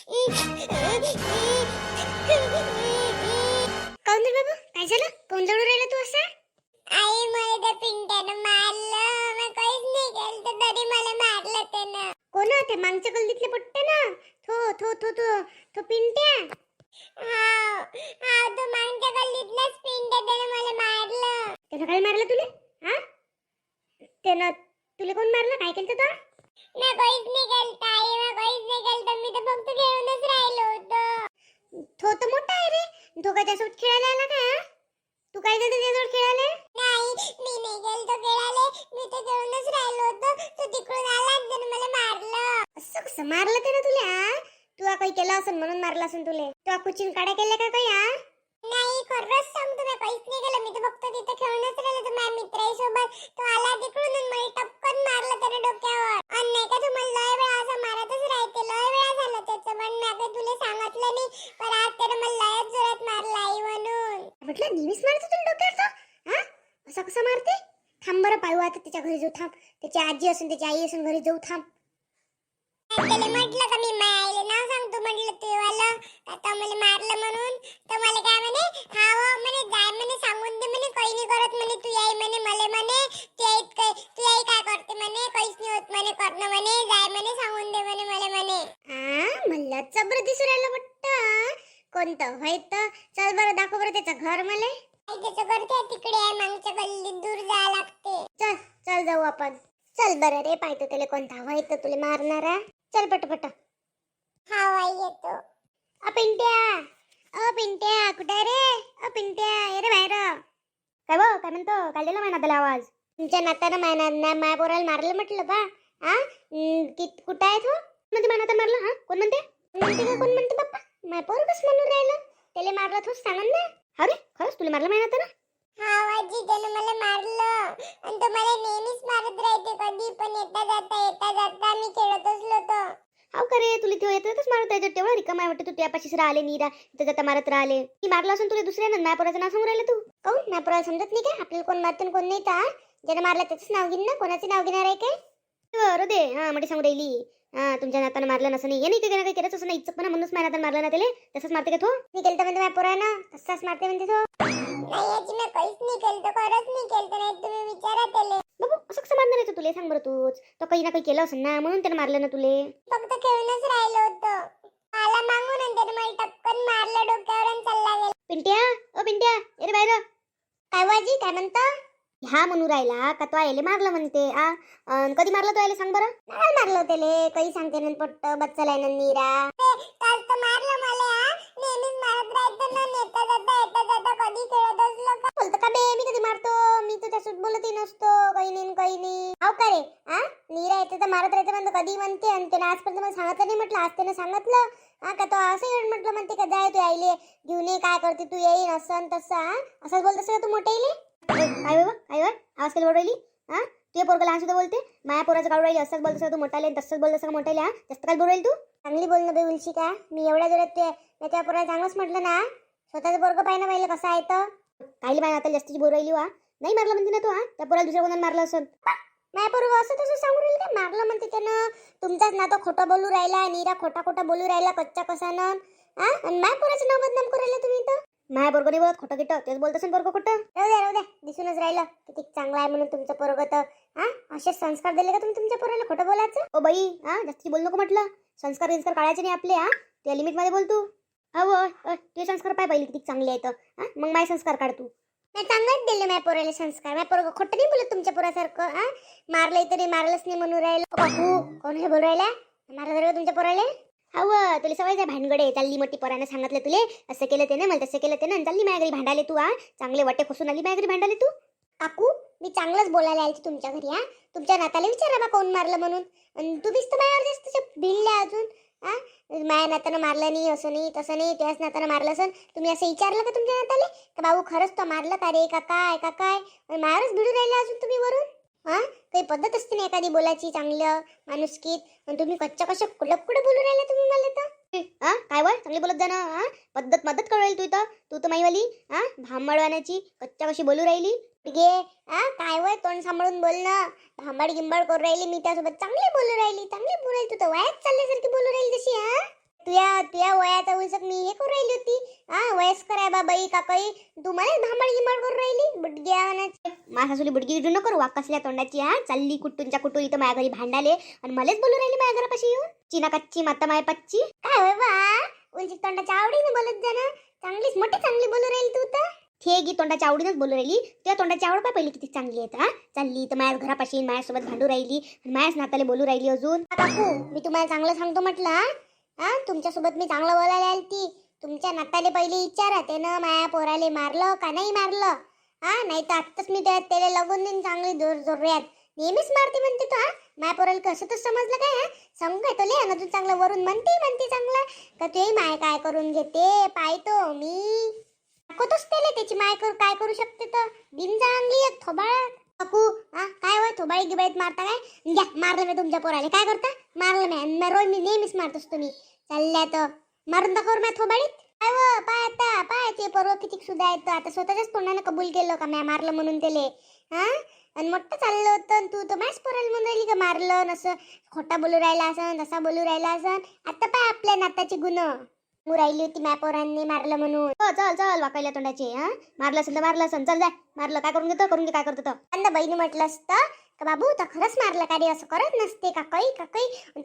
काऊन रे बाबू, काय झालं? कोण जळू राहिला तू असा? आई मला त्या पिंट्यानं मारलं. मी काहीच नाही केलं तर तरी मला मारलं त्यानं. कोण ते मागच्या गल्लीतले पट्टे ना? तो पिंट्या. हाव तो मागच्या गल्लीतलाच पिंट्या, त्यानं मला मारलं. त्यानं काय मारलं तुले? हा, त्यानं तुले कोण मारलं? काय केलं तर? मी काहीच नाही केलं ताई, मी काहीच नाही केलं. मी तर फक्त खेळूनच राहिलो होतो. तो तर मोठा आहे रे. तो काय त्यासोबत खेळायला आला का? तू काय करते त्याच्यासोबत खेळायला? नाही, मी नाही गेलो तो खेळायला. मी तर खेळूनच राहिलो होतो. तो तिकडून आला आणि त्यानं मला मारलं. असं कसं मारलं त्यानं तुला? तू काही केलं असेल म्हणून मारलं असेल तुले. तू कुचिन काड्या केल्या का काही? नाही, खरंच सांगतो, मी काहीच नाही केलं. मी तर फक्त तिथे खेळूनच राहिलो होतो माझ्या मित्रांसोबत. तो आला तिकडून आणि मला टपकन मारलं त्यानं डोक्यावर. आणि नाही का तुम्हाला लय वेळा असं मारतच राहते, लय वेळा झालं त्याचं. पण मी काही तुला सांगितलं नाही, पण आज त्यानं मला लयच जोरात मारलं आई म्हणून. म्हटलं नेहमीच मारतो तुला डोक्यावर. हा, असं कसं मारते? थांब बरं, पाहू आता त्याच्या घरी जाऊ. थांब, त्याची आजी असून त्याची आई असून घरी जाऊ. थांब. त्याला म्हटलं का मी माझ्या आईला नाव सांगतो, म्हटलं तू वाला आता मला मारलं म्हणून. तर मला काय म्हणे, हा हो म्हणे, जाय म्हणे, सांगून दे म्हणे, काही नाही करत म्हणे तू आई म्हणे. मला म्हणे तू आई काय करते म्हणे, काहीच नाही होत म्हणे करणं म्हणे, जाय म्हणे, सांगून दे म्हणे मला म्हणे. म्हणलं चबर दिसू राहिलं वाटतं. कोणतं होय तर? चल बरं, दाखव बरं त्याचं घर मला. त्याचं घर त्या तिकडे आहे, मागच्या गल्लीत दूर जायला लागते. चल चल जाऊ आपण. चल बरं रे, पाहतो त्याला कोणता होय तर तुला मारणारा. चल पटपट. हा आई येतो. पिंट्या कुठे आहे रे? पिंट्या ये रे बाहेर. काय बघ, काय म्हणतो? काय दिला माझ्या नाताला आवाज? तुमच्या नातानं माया पोराला मारलं म्हटलं बा. कुठं आहे तो? म्हणते माझ्या नातानं मारलं? हा, कोण म्हणते? कोण म्हणते बाप्पा? माय पोर कस म्हणून राहिलं? त्याला मारलं तूच सांगन ना. अरे खरंच तुला मारलं माझ्या नातानं? हा आजी, त्यानं मला मारलं. आणि तो मला नेहमीच मारत राहते, कधी पण येता जाता मी खेळतच होतो. हाव का रे, तुला तेव्हा येतच मारत आहे तेवढा रिकामा आहे वाटतं. तू त्यापाशीच राहिले नीरा इथं जाता मारत राहिले. ती मारलं असून तुला दुसऱ्यानं मायापोराचं नाव सांगून राहिलं तू. काऊन मायापोराला समजत नाही का आपल्याला कोण मारतं कोण नाही? तर ज्यानं मारलं त्याचंच नाव घेईन ना, कोणाचं नाव घेणार आहे काय? बरं दे. हा म्हणजे सांगू राहिली तुमच्या नातानं मारलं नसं नाही. हे नाही काही केलंच असं नाही. इच्छा म्हणूनच माझ्या नातानं मारलं ना त्याला. तसंच मारते का तो? मी केलं तर म्हणते माझ्या पोरानं तसंच मारते म्हणते तो. नाही आजी, मी काहीच नाही केलं, तर खरंच नाही केलं. नाही तुम्ही विचारा त्याला. बाबू असं कसं मारणार आहे तुला? सांग बरं तूच. तो काही ना काही केलं असेल ना, म्हणून त्यानं मारलं ना तुले. फक्त खेळूनच राहिलो होतो. आला मागून आणि त्यानं मला टपकन मारलं डोक्यावर आणि चालला गेला. पिंट्या ये रे बाहेर. काय वाजी, काय म्हणता? हा म्हणू राहिला का तो आयले मारलं म्हणते? कधी मारलं तो आयले सांग बरं? काय मारलं त्याले? काही सांगते ना पट्ट बच्चाला नीरा. काल तर मारलं मला. नेहमीच मारत राहतं ना, येता जाता कधी खेळत असलो का. बोलतो का बे? मी कधी मारतो? मी तर त्यासोबत बोलतही नसतो. काही नाही. हाव का रे? नीरा येते तर मारत राहते म्हणतो कधी म्हणते. आणि त्याने आजपर्यंत मला सांगितलं नाही म्हटलं. आज त्याने सांगितलं. का तो असं येऊन म्हटलं म्हणते का जाय तू आईले घेऊन ये, काय करते तू, येईन असं तसं. असंच बोलतस का तू मोठे येईल? काय बाबा काय आवाज केला बोलवली? तुझ्या पोरगा लहान सुद्धा बोलते. माया पोराचं काढू राहिली. असंच बोलतस का तू मोठाले? तसंच बोलतस का मोठाले? जास्त काय बोलू राहील तू? चांगली बोलणं बे उलशी का? मी एवढ्या जोरात ते त्या पोराला चांगलंच म्हटलं ना. स्वतःचं पोरगं पाहिलं पाहिलं कसं आहे तर. काहीली पाहिजे आता जास्तीची बोलू राहिली. नाही मारलं म्हणते ना तू. त्या पोराला दुसऱ्या कोणाला मारलं असं? माया पोरगं असं तसं सांगू राहिलं का? मारलं म्हणते त्यानं. तुमचाच ना तो खोटं बोलू राहिला. नीरा खोटा बोलू राहिला कच्चा कसानं. आणि माया पोराचं नाव बदनाम करू राहिलं तुम्ही तर. माया पोरगं नाही बोलत खोटं गिटं. तेच बोलत असेल पोरगं खोटं. राहू द्या दिसूनच राहिलं किती चांगलं आहे म्हणून तुमचं पोरगं तर. असे संस्कार दिले का तुम्ही तुमच्या पोराला खोटं बोलायचं? ओ बाई जास्ती बोलू नको म्हटलं. संस्कार काढायचे नाही आपले. त्या लिमिट मध्ये बोल तू. तुझे संस्कार पाय पहिले किती चांगले आहेत. मग माझे संस्कार काढ तू. नाही चांगलंच दिले माझ्या पोराला संस्कार. माझ्या पोरगं खोटं नाही बोलत तुमच्या पोरासारखं. मारलंय तरी मारलंच नाही म्हणून राहिलं. बापू कोण हे बोलू राहिला? मारलं जर तुमच्या पोराला? तुला सवय आहे भानगडे. चालली मोठी पोरानं सांगितलं तुले असं केलं ते ना, मला तसं केलं ते ना, चालली माझ्या घरी भांडाले तू. चांगले वाटे खोसून आली माझ्या घरी भांडाले तू. काकू मी चांगलंच बोलायला आली तुमच्या घरी. तुमच्या नाताला विचारा बा कोण मारलं म्हणून. तुम्हीच तर माझ्यावर जास्त भिडल्या अजून. माझ्या नातानं मारलं नाही, असं नाही तसं नाही, त्याच नातानं मारलं असं. तुम्ही असं विचारलं का तुमच्या नाताले का बाबू खरंच तो मारलं का रे का काय? मारच भिडू राहिला अजून तुम्ही वरून. काही पद्धत असते ना एखादी बोलायची चांगलं माणुसकीत. तुम्ही कच्च्या कुठं बोलू राहिला तुम्ही मला तर. काय वय चांगली बोलत जा ना. पद्धत कळवायला तू तर माईवाली भांबळवाण्याची कच्च्या कशी बोलू राहिली. काय वय तोंड सांभाळून बोल ना. भांबाड गिंबाड करू राहिली. मी त्यासोबत चांगली बोलू राहिली तू तर वायाच चालल्यासारखी बोलू राहिली तशी. तुया वयाचा उलसक मी हे करू राहिली होती. वयस्कर आहे बाबाई का काही तुम्हाला भांबड गिंबड करू राहिली बुडग्या म्हणायची. माझ्या सासूली बुडगी गिडू नको करू वाकसल्या तोंडाची. चालली कुट्टूंच्या कुट्टू इथं माझ्या घरी भांडाले आणि मलाच बोलू राहिली माझ्या घरापाशी येऊन. चिना कच्ची माता माय पच्ची काय होय बा. उलची तोंडाच्या आवडीने बोलत जा ना. चांगलीच मोठी चांगली बोलू राहिली तू तर. थे गी तोंडाच्या आवडीनच बोलू राहिली. त्या तोंडाची आवड काय पहिली किती चांगली आहे. चालली तर माझ्या घरापाशी माझ्यासोबत भांडू राहिली आणि माझ्याच नाताले बोलू राहिली अजून. काकू मी तुम्हाला चांगलं सांगतो म्हटलं. तुमच्यासोबत मी चांगलं बोलायला आलती. तुमच्या नाताले पहिले विचारा त्यानं माया पोराले मारलं का नाही मारलं. नाही तर आत्ताच मी त्याला लगून देईन चांगली जोर्यात. नेहमीच मारते म्हणते तो. माया पोराला कसं तर समजलं काय. सांगू काय तो ले अजून चांगलं वरून म्हणते चांगलं का तू माय काय करून घेते पाहतो मी. दाखवतोच त्याला त्याची माय काय करू शकते तर. बिन चांगली एक थोबाळा. काकू काय होय थोबाळी गिबाळीत मारता काय. घ्या मारलं मी तुमच्या पोराले काय करता. मारलं मी रोज मी नेहमीच मारतोस तुम्ही. चालल्या तर मारून दाखवर माझ्या थोबाळीत. काय व पाय आता पाय ते परवा किती सुद्धा येतं. आता स्वतःच्याच तोंडाने कबूल केलं का मी मारलं म्हणून त्याले. आणि मोठं चाललं होतं तू तर मॅच पोरायला म्हणून राहिली का मारलं नसं. खोटा बोलू राहिला असन तसा बोलू राहिला असन. आता पाय आपल्या नाताची गुण राहिली होती मॅ पोरांनी मारलं म्हणून. चल चल वाकायला तोंडाचे. मारलं असेल तर मारलं असेल. चल जाय मारलं काय करून घेतो करून घे काय करतो तर. अंदा बहिणी म्हटलं असतं का बाबू तर खरंच मारलं का रे असं करत नसते का काही.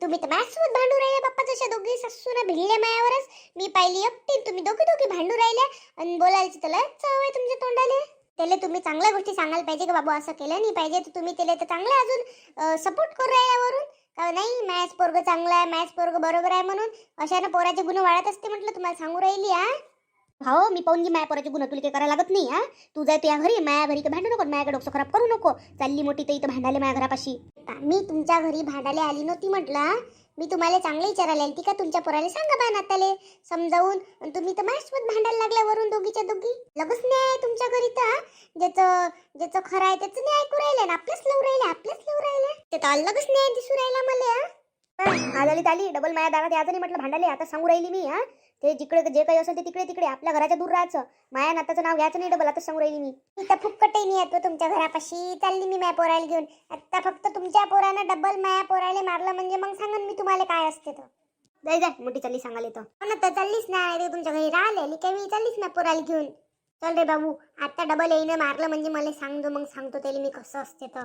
तुम्ही तर माझ्यासोबत भांडू राहिल्या बाप्पा जशा दोघी सासूना भिडल्या मायावरच. मी पाहिली एकटी तुम्ही दोघी भांडू राहिल्या आणि बोलायची तर लयच चव आहे तुमच्या तोंडाले. त्याला तुम्ही चांगल्या गोष्टी सांगायला पाहिजे का बाबू असं केलं नाही पाहिजे. तर तुम्ही त्याला तर चांगलं अजून सपोर्ट करू राहिल्यावरून का नाही. मॅच पोरग चांगला आहे मॅच पोरग बरोबर आहे म्हणून अशानं पोराचे गुण वाढत असते म्हटलं तुम्हाला सांगू राहिली. हो मी पाहून घे माया पोराचे गुण तुला काही करायला लागत नाही. तू जाय तुझ्या घरी माया घरी भांडू नको माझ्याकडे डोकं खराब करू नको. चालली मोठी तर इथं भांडाले माझ्या घरापाशी. मी तुमच्या घरी भांडायला आली नव्हती म्हटलं. मी तुम्हाला चांगलं विचारायला आली का तुमच्या पोराला सांगा बा नाताले समजावून. आणि तुम्ही तर माझ्यासोबत भांडायला लागल्या वरून दोघीच्या दोघी. लगच न्याय आहे तुमच्या घरी तर. ज्याचं खरं आहे त्याचं न्याय ऐकू राहिले ना आपल्याच लव राहिले. ते तर अलगच न्याय दिसू राहिला मला. आली डबल माया दारात याचं नाही म्हटलं भांडाले. आता सांगू राहिली मी. ते जिकडे जे काही असेल ते तिकडे आपल्या घराच्या दूर राहायचं. माया नाताचं नाव घ्यायचं नाही डबल. आता सांगू राहिली मी. इथं फुक्कटही नाही येतो तुमच्या घरापाशी. चालली मी माया पोराला घेऊन. आता फक्त तुमच्या पोरानं डबल माया पोराला मारलं म्हणजे मग सांगन मी तुम्हाला काय असते तर. जाय मोठी चालली सांगायला तर. तर चाललीच ना तुमच्या घरी राहिलेली काही मी चाललीच ना पोराला घेऊन. चल रे बाबू आता डबल येईन मारलं म्हणजे मला सांगतो मग सांगतो त्याला मी कसं असते तर.